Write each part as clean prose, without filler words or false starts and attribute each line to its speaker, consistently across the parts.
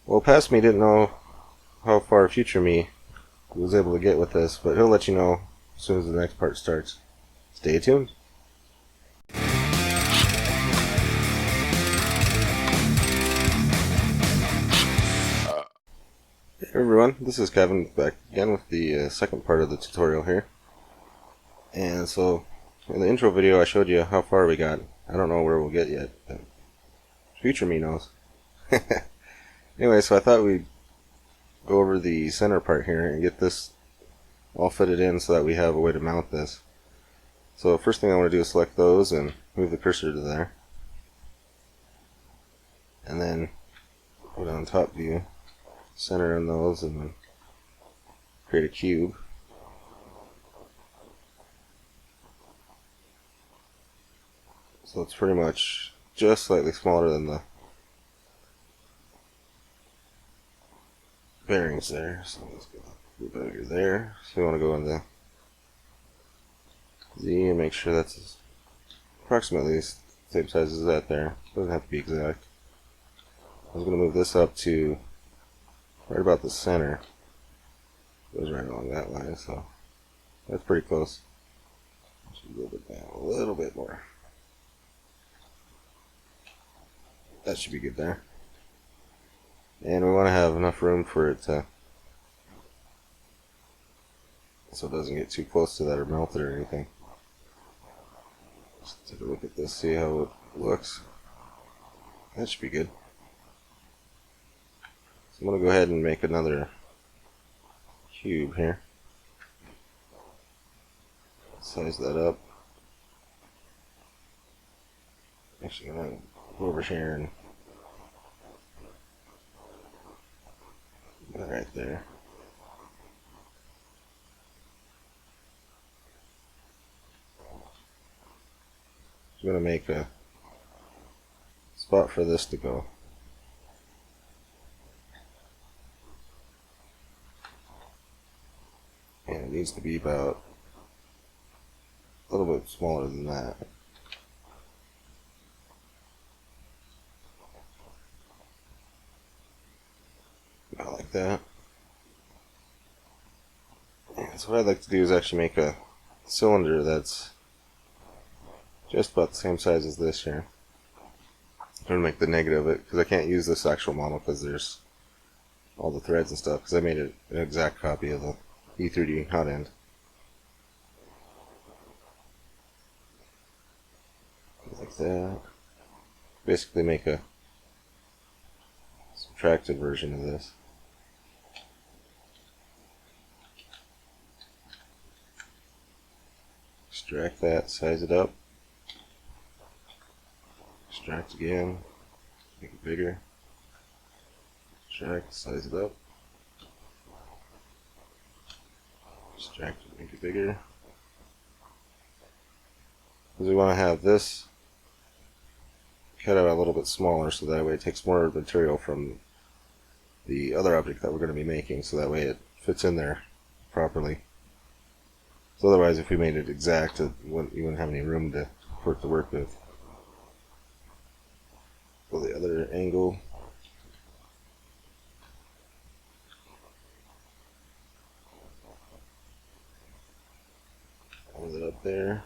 Speaker 1: Well, past me didn't know how far future me was able to get with this, but he'll let you know as soon as the next part starts. Stay tuned. Hey everyone, this is Kevin back again with the second part of the tutorial here. And so, in the intro video I showed you how far we got. I don't know where we'll get yet, but future me knows. Anyway, so I thought we'd go over the center part here and get this all fitted in so that we have a way to mount this. So first thing I want to do is select those and move the cursor to there. And then put on top view, center in those, and then create a cube. So it's pretty much just slightly smaller than the bearings there. So let's go a little bit bigger there. So we want to go in the Z and make sure that's approximately the same size as that there. Doesn't have to be exact. I was going to move this up to right about the center. Goes right along that line, so that's pretty close. Should move it down a little bit more. That should be good there. And we want to have enough room for it to, so it doesn't get too close to that or melt it or anything. Let's take a look at this, see how it looks. That should be good. So I'm going to go ahead and make another cube here. Size that up. Actually, I'm going to go over here and put it right there. I'm going to make a spot for this to go. And it needs to be about a little bit smaller than that. About like that. And so what I'd like to do is actually make a cylinder that's just about the same size as this here. I'm going to make the negative of it because I can't use this actual model because there's all the threads and stuff, because I made it an exact copy of the E3D hot end. Like that. Basically make a subtracted version of this. Extract that, size it up. Extract again, make it bigger. Extract, size it up. Extract it, make it bigger. Because we want to have this cut out a little bit smaller so that way it takes more material from the other object that we're going to be making, so that way it fits in there properly. So otherwise, if we made it exact, you wouldn't have any room for it to work with. Go the other angle. Hold it up there.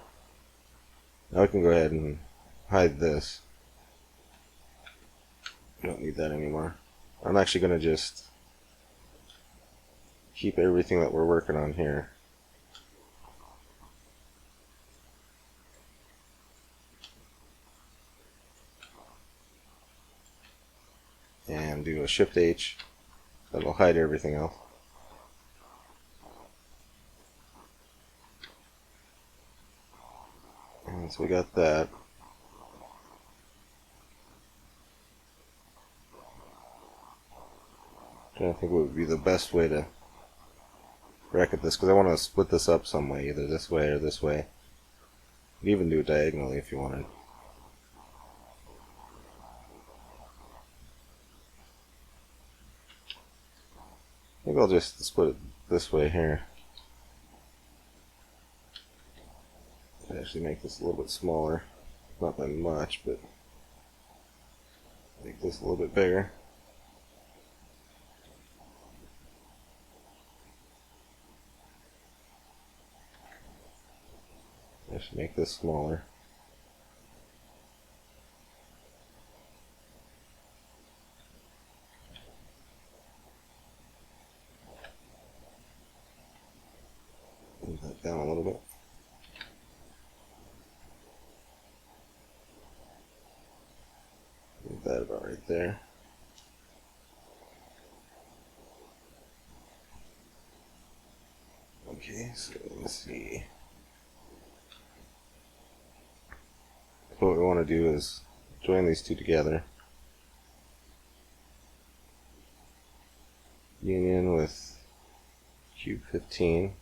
Speaker 1: Now we can go ahead and hide this. We don't need that anymore. I'm actually going to just keep everything that we're working on here. And do a Shift H. That'll hide everything else. And so we got that. I'm trying to think what would be the best way to bracket this, because I want to split this up some way, either this way or this way. You can even do it diagonally if you wanted. Maybe I'll just split it this way here. Actually make this a little bit smaller. Not by much, but make this a little bit bigger. should make this smaller. Move that down a little bit. Move that about right there. Okay, so let's see. What we want to do is join these two together. Union with cube 15.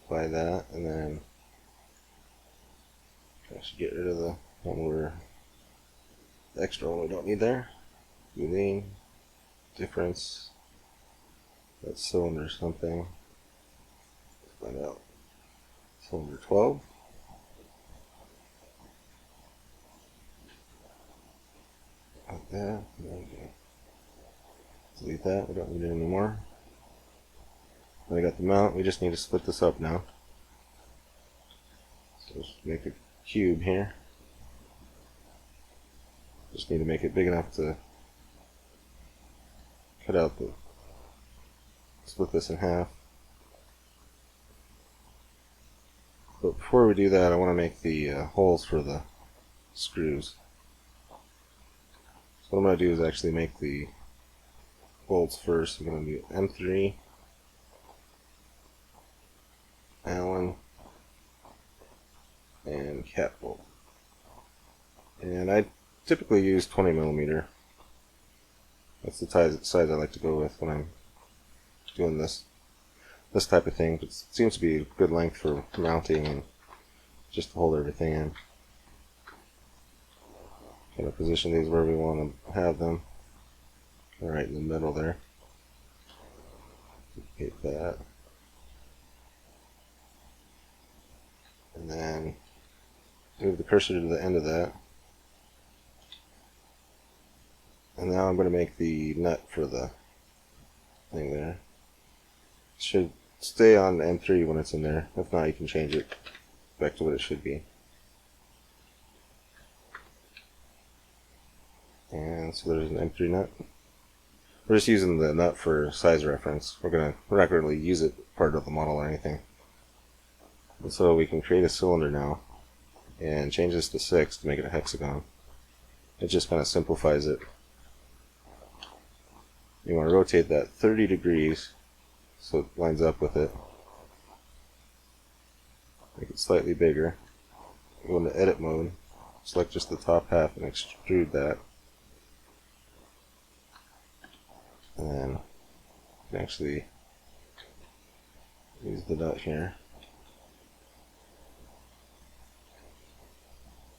Speaker 1: Apply that, and then I should get rid of the one where the extra one we don't need there. Boolean difference. That's cylinder something. Let's find out. Cylinder 12. Like that. Okay. Delete that. We don't need it anymore. Then I got the mount. We just need to split this up now. So let's make a cube here. Just need to make it big enough to cut out the, split this in half. But before we do that, I want to make the holes for the screws. So what I'm going to do is actually make the bolts first. I'm going to do M3, Allen, and cat bolt. And I typically use 20 millimeter. That's the size I like to go with when I'm doing this type of thing. But it seems to be a good length for mounting and just to hold everything in. Kind of position these where we want to have them. Right in the middle there. Duplicate that. And then move the cursor to the end of that. And now I'm going to make the nut for the thing there. It should stay on M3 when it's in there. If not, you can change it back to what it should be. And so there's an M3 nut. We're just using the nut for size reference. We're not going to really use it part of the model or anything. And so we can create a cylinder now and change this to 6 to make it a hexagon. It just kind of simplifies it. You want to rotate that 30 degrees so it lines up with it. Make it slightly bigger. Go into edit mode, select just the top half and extrude that. And then you can actually use the nut here.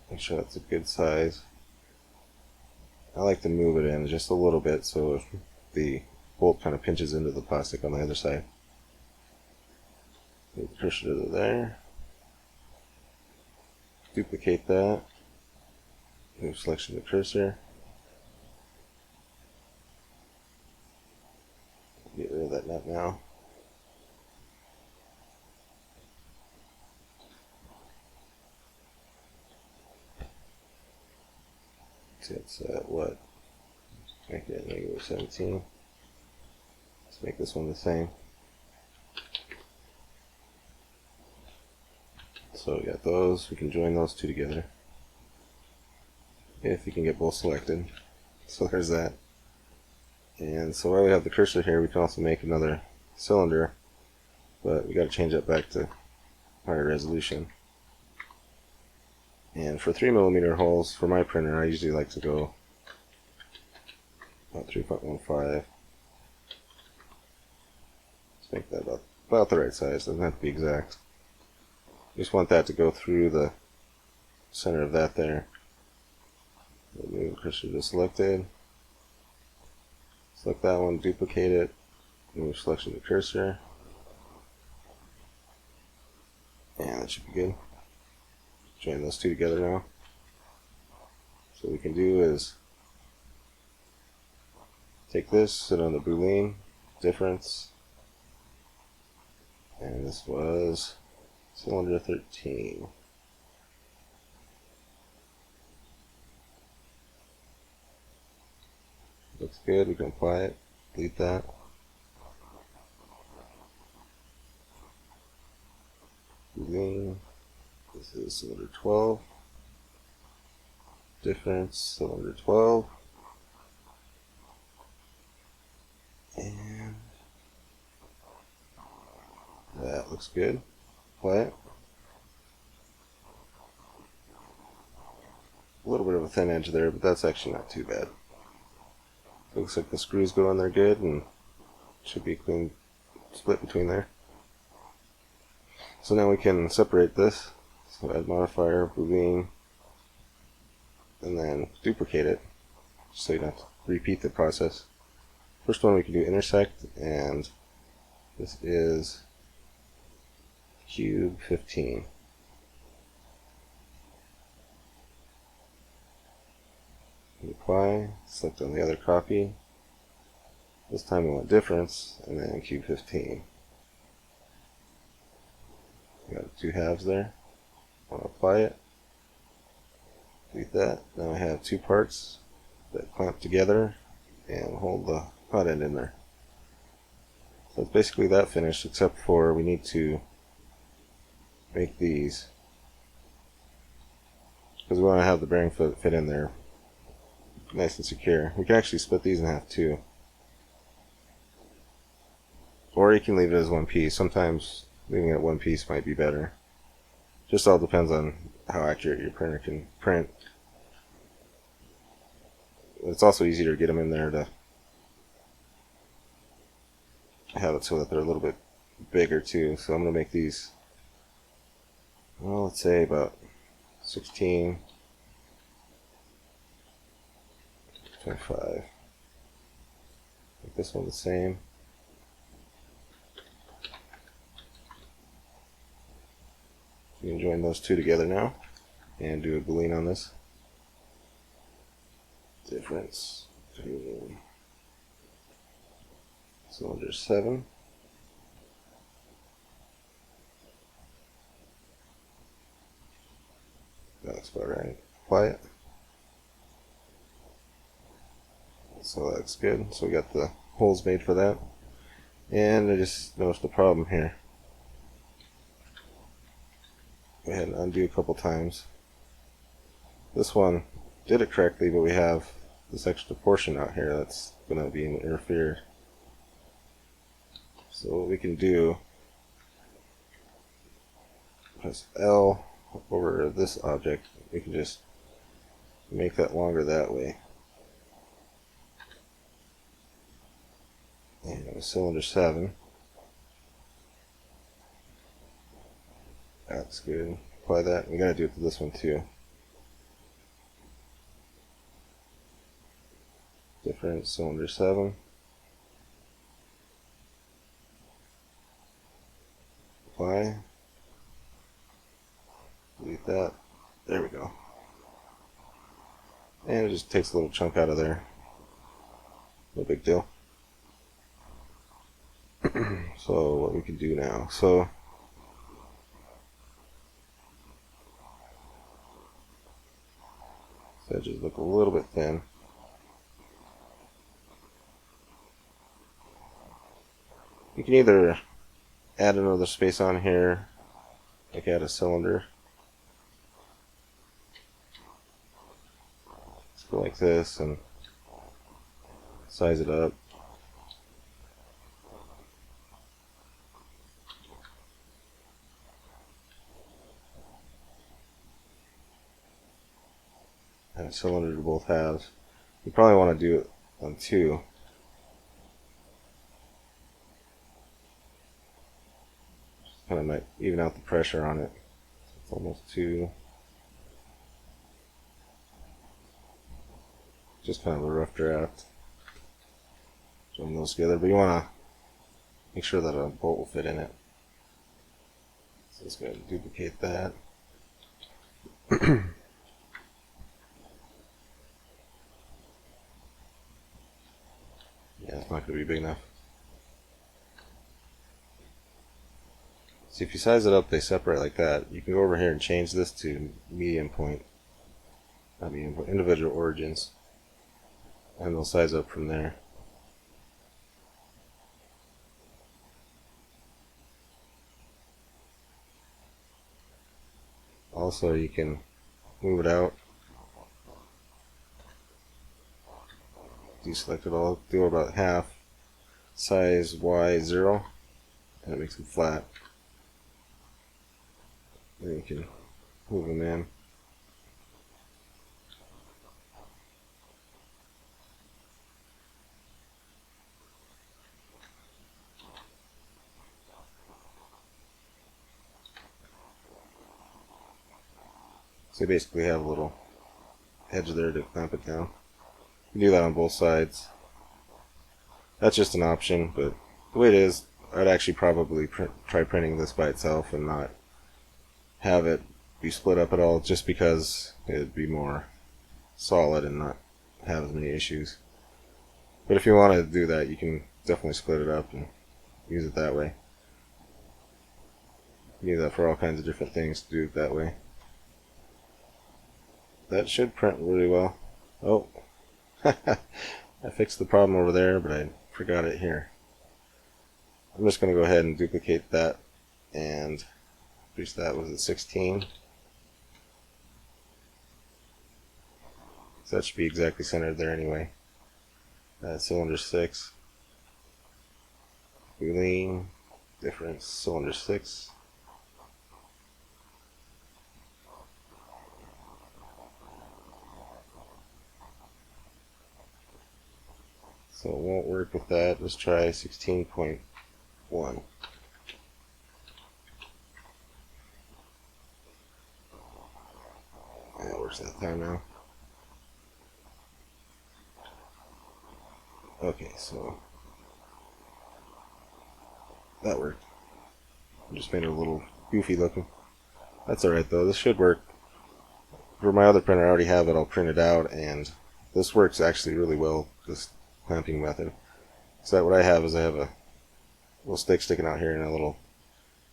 Speaker 1: Make sure that's a good size. I like to move it in just a little bit so the bolt kind of pinches into the plastic on the other side. Move the cursor to there. Duplicate that. Move selection to cursor. Get rid of that nut now. So it's what? Make it negative 17. Let's make this one the same. So we got those. We can join those two together if you can get both selected. So there's that. And so while we have the cursor here, we can also make another cylinder, but we got to change that back to higher resolution. And for 3mm holes for my printer, I usually like to go about 3.15. Let's make that about the right size. Doesn't have to be exact. Just want that to go through the center of that there. Move the cursor to selected. Select that one, duplicate it, move selection to cursor. And that should be good. Join those two together now. So what we can do is take this, sit on the Boolean, difference, and this was cylinder 13. Looks good. We can apply it. Delete that. Boolean. This is cylinder 12. Difference, cylinder 12. And that looks good. Apply it. A little bit of a thin edge there, but that's actually not too bad. Looks like the screws go in there good, and should be a clean split between there. So now we can separate this. So add modifier, boolean, and then duplicate it, so you don't have to repeat the process. First one we can do intersect, and this is cube 15. Apply, select on the other copy. This time we want difference, and then cube 15. We got 2 halves there. I want to apply it. Delete that. Now I have 2 parts that clamp together and hold the hot end in there. So it's basically that finished, except for we need to make these, because we want to have the bearing foot fit in there nice and secure. We can actually split these in half too, or you can leave it as one piece. Sometimes leaving it one piece might be better. Just all depends on how accurate your printer can print. It's also easier to get them in there to have it so that they're a little bit bigger too. So I'm going to make these, well, let's say about 16, 25. Make this one the same. You can join those two together now and do a boolean on this. Difference between cylinder 7 that looks about right. Apply it. So that looks good. So we got the holes made for that. And I just noticed a problem here. Go ahead and undo a couple times. This one did it correctly, but we have this extra portion out here that's going to be interfered. So what we can do, press L over this object, we can just make that longer that way. And it was cylinder 7. That's good. Apply that. We gotta do it to this one too. Different, cylinder 7. Apply. Delete that. There we go. And it just takes a little chunk out of there. No big deal. So what we can do now. So these edges look a little bit thin. You can either add another space on here, like add a cylinder. Let's go like this and size it up. And a cylinder to both halves. You probably want to do it on 2. Kind of might even out the pressure on it. It's almost 2. Just kind of a rough draft. Join those together, but you want to make sure that a bolt will fit in it. So let's go ahead and duplicate that. Yeah, it's not going to be big enough. See, if you size it up, they separate like that. You can go over here and change this to median point, not median point, individual origins, and they'll size up from there. Also, you can move it out, deselect it all, do about half, size Y 0, and it makes them flat. Then you can move them in. So you basically have a little edge there to clamp it down. You can do that on both sides. That's just an option, but the way it is, I'd actually probably try printing this by itself and not have it be split up at all, just because it'd be more solid and not have as many issues. But if you want to do that, you can definitely split it up and use it that way. You need that for all kinds of different things to do it that way. That should print really well. Oh, I fixed the problem over there, but I forgot it here. I'm just going to go ahead and duplicate that and increase that. Was it 16? So that should be exactly centered there anyway. Cylinder 6. Boolean difference, cylinder 6. So it won't work with that. Let's try 16.1. That works that time now. Okay, so that worked. I just made it a little goofy looking. That's alright though, this should work. For my other printer, I already have it all printed out, and this works actually really well, this clamping method. So what I have is I have a little stick sticking out here and a little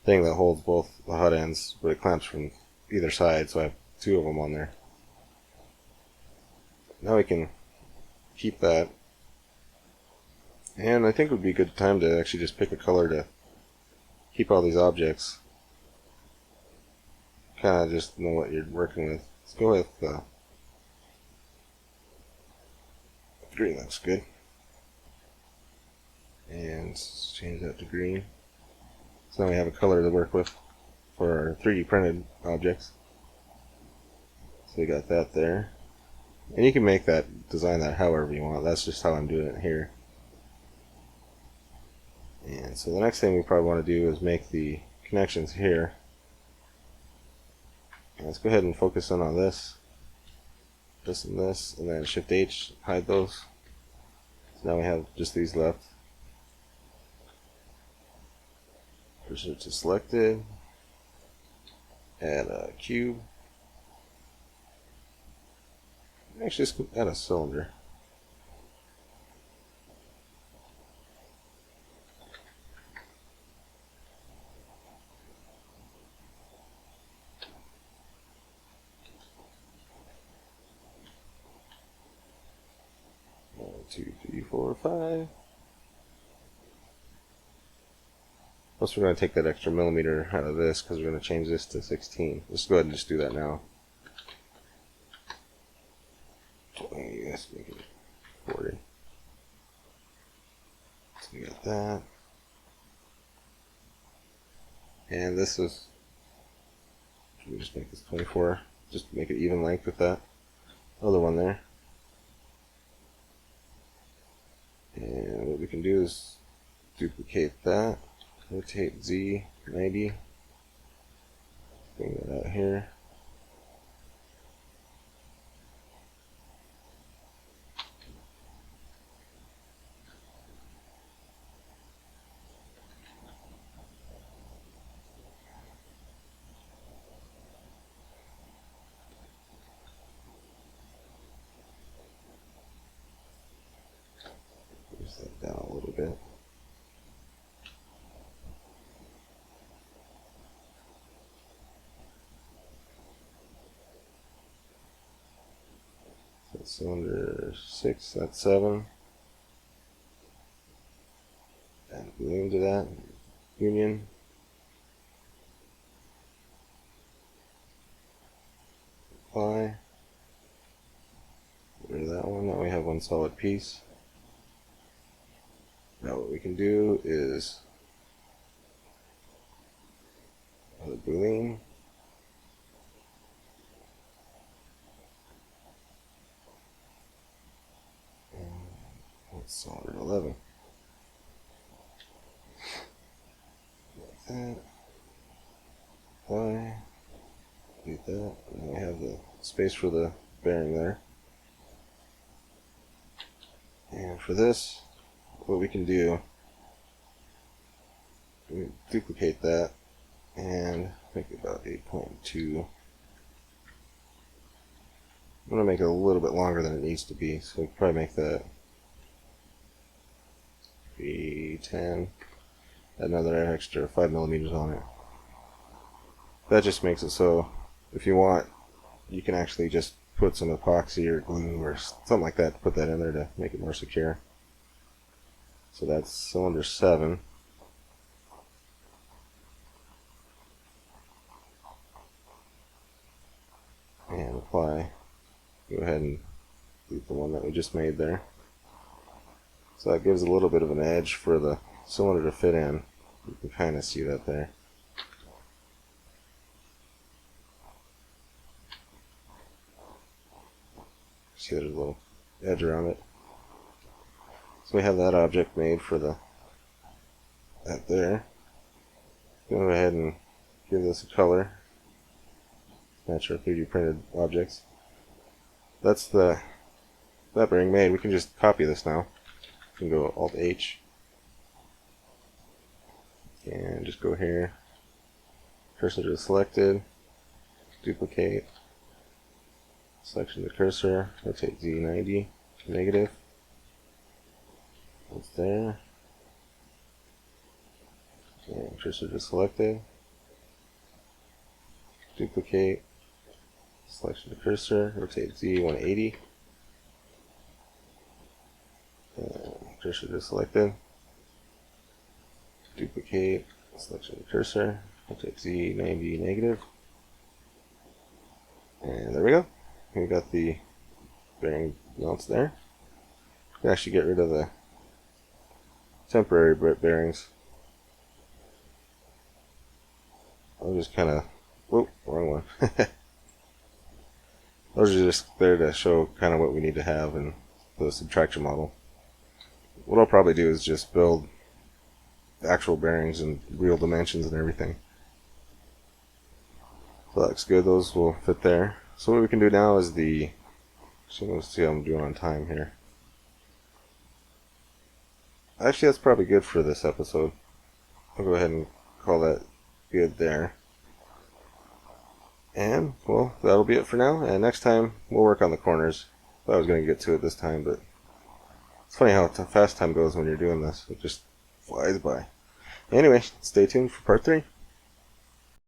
Speaker 1: thing that holds both the hot ends, but it clamps from either side, so I have two of them on there. Now we can keep that, and I think it would be a good time to actually just pick a color to keep all these objects. Kind of just know what you're working with. Let's go with green. Looks good. And change that to green. So now we have a color to work with for our 3D printed objects. So we got that there. And you can make that, design that however you want. That's just how I'm doing it here. And so the next thing we probably want to do is make the connections here. Let's go ahead and focus in on this, and this, and then Shift H, hide those. So now we have just these left. Cursor to selected, add a cube, actually just add a cylinder. One, 2, 3, 4, 5. Plus we're going to take that extra millimeter out of this because we're going to change this to 16. Let's go ahead and just do that now. 20, let's make it 40. So we got that. And this is, let me just make this 24, just make it even length with that other one there. And what we can do is duplicate that. Rotate Z 90, bring that out here. Push that down a little bit. cylinder 6, that's 7. Add balloon to that. Union. Apply. Get rid of that one. Now we have one solid piece. Now what we can do is the boolean. Solder 11. Like that. Apply. Delete that. And then we have the space for the bearing there. And for this, what we can do, we duplicate that and make it about 8.2. I'm going to make it a little bit longer than it needs to be, so we can probably make that 10, another extra 5 millimeters on it. That just makes it so if you want, you can actually just put some epoxy or glue or something like that to put that in there to make it more secure. So that's cylinder 7. And apply. Go ahead and delete the one that we just made there. So that gives a little bit of an edge for the cylinder to fit in. You can kind of see that there. See there's a little edge around it. So we have that object made for that there. Go ahead and give this a color. Match our 3D printed objects. That's that bearing made. We can just copy this now. We can go Alt H and just go here. Cursor to selected. Duplicate. Selection to cursor. Rotate Z 90. Negative. It's there. And cursor to selected. Duplicate. Selection to cursor. Rotate Z 180. Cursor to selected. Duplicate. Selection to cursor. Rotate Z 90 negative. And there we go. We got the bearing mounts there. You can actually get rid of the temporary bearings. I'll just kind of, whoop, wrong one. Those are just there to show kind of what we need to have in the subtraction model. What I'll probably do is just build actual bearings and real dimensions and everything. So that looks good. Those will fit there. So what we can do now is let's see how I'm doing on time here. Actually, that's probably good for this episode. I'll go ahead and call that good there. And, well, that'll be it for now. And next time, we'll work on the corners. Thought I was going to get to it this time, but it's funny how fast time goes when you're doing this. It just flies by. Anyway, stay tuned for part 3.